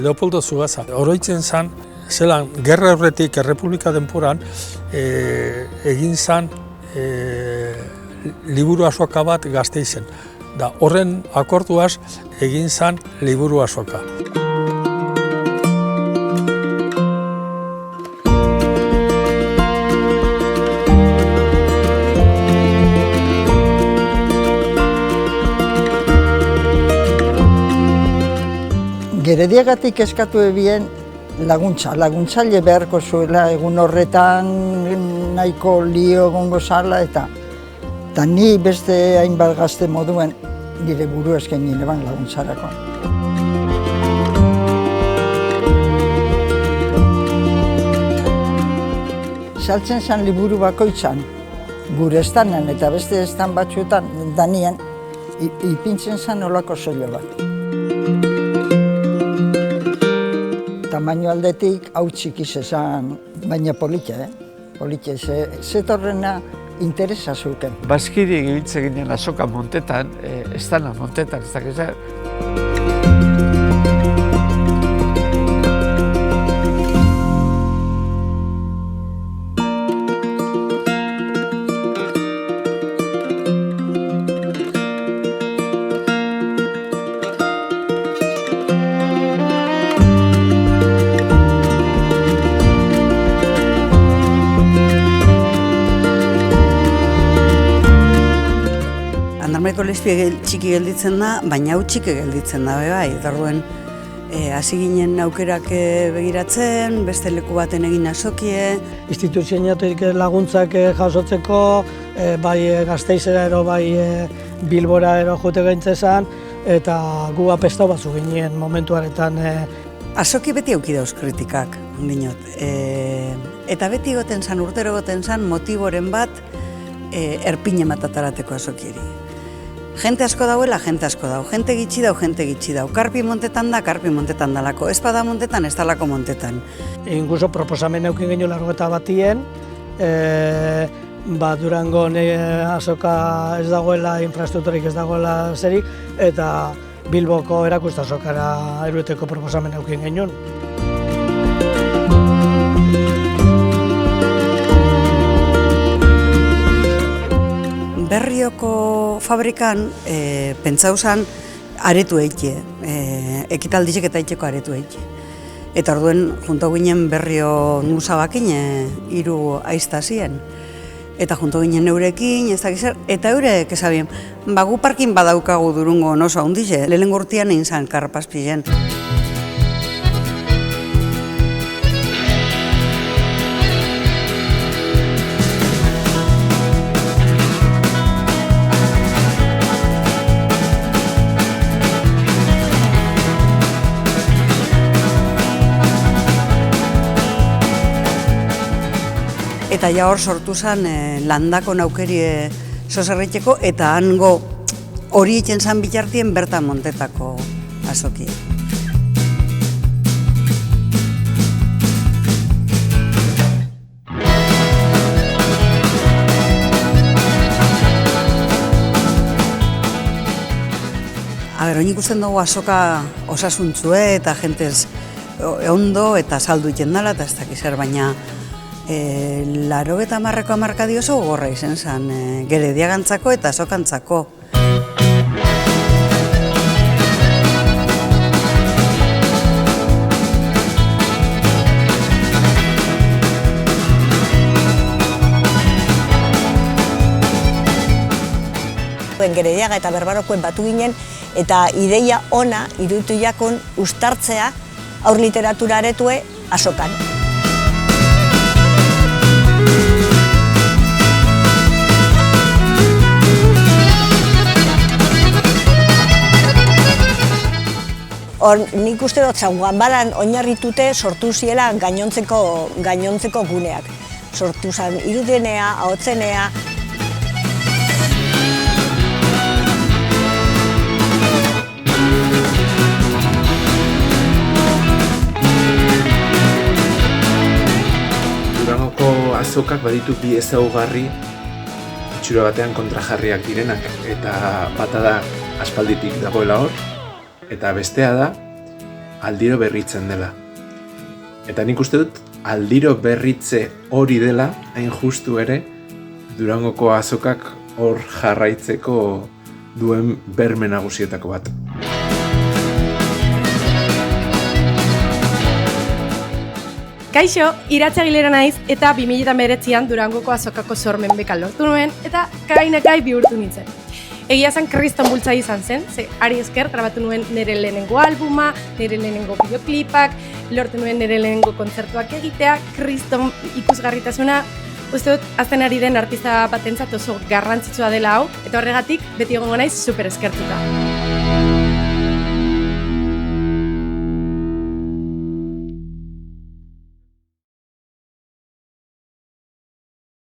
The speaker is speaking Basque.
Leopoldo Zugaza. Oroitzen zen, zelan, gerra horretik Errepublika denporan egin zen liburu azoka bat Gasteizen. Da, horren akorduaz egin zen liburu azoka. Gerediagatik eskatu ebien laguntzaile beharko zuela egun horretan nahiko lio egongo zala eta ni beste hainbat gazte moduen nire buru eskaini neban laguntzarako. Saltzen zen liburu bakoitzan, gure estanen eta beste estan batzuetan danien ipintzen zen olako soilo bat. Tamaino aldetik hau txikiz esan, baina politxe, politxe, zetorrena interesa zuken. Baskiri egiltze ginen azoka montetan, estana montetan, ez dakiz. Andarmaiko lezbia txiki gelditzen da, baina hau txiki gelditzen da, bai, eta orduan hasi ginen aukerak begiratzen, beste leku baten egin azokie. Instituzioetatik laguntzak jasotzeko, bai Gasteizera ero, bai Bilbora ero jote gaintzezan, eta gu apestau batzu ginen momentuaretan. Azoki beti auki dauz kritikak, dinot. Eta beti goten zan, urtero goten zan, motiboren bat erpine matatarateko azokieri. Jente asko dauela, jente asko dau. Jente gitxi dau, jente gitxi dau. Karpi montetan da, karpi montetan dalako. Ez bada montetan, ez dalako montetan. Inguso proposamen eukin genio 80 batien, Durangon azoka ez dagoela, infrastrukturik ez dagoela zerik, eta Bilboko erakusta azokara erueteko proposamen eukin genioen. Berrioko fabrikan pentsau zan aretu eitie, ekitaldizek eta eitzeko aretu eitie. Eta orduen junto ginen Berrio nusabakin 3 aizta zien. Eta junto ginen eurekin, ez dakiz zer, eta eurek esabien, gu parkin badaukagu Durungo oso handize, lehenengo urtean egin zan Karpazpilen. Eta ja hor sortu zen landako naukerie zozerretxeko eta hango hori egiten zan bitartien bertan montetako azoki. Oin ikusten dugu azoka osasuntzue eta jentez ondo eta saldu egiten dela eta ez dakiz zer, baina 80ko hamarkadi oso gogorra izen zen, Gerediagantzako eta azokantzako. Gerediaga eta Berbarokoen batu ginen, eta ideia ona iruditu jakon uztartzea aur literatura aretue azokan. Nik uste dut ganbaran oinarritute sortu ziela gainontzeko guneak. Sortu zen irudenea, ahotzenea. Durangoko azokak baditu bi ezaugarri itxura batean kontrajarriak direnak, eta bata da aspalditik dagoela hor, eta bestea da aldiro berritzen dela. Eta nik uste dut, aldiro berritze hori dela, hain justu ere, Durangoko azokak hor jarraitzeko duen berme nagusietako bat. Kaixo, Iratxe Agilera naiz eta 2019an Durangoko azokako sormen beka lortu nuen eta kai bihurtu nintzen. Egia zen kriston bultza izan zen, ze ari esker grabatu nuen nire lehenengo albuma, nire lehenengo bideoklipak, lortu nuen nire lehenengo kontzertuak egitea, kriston ikusgarritasuna, uste dut azten ari den artista batentzat oso garrantzitsua dela hau, eta horregatik beti egongo naiz super eskertuta.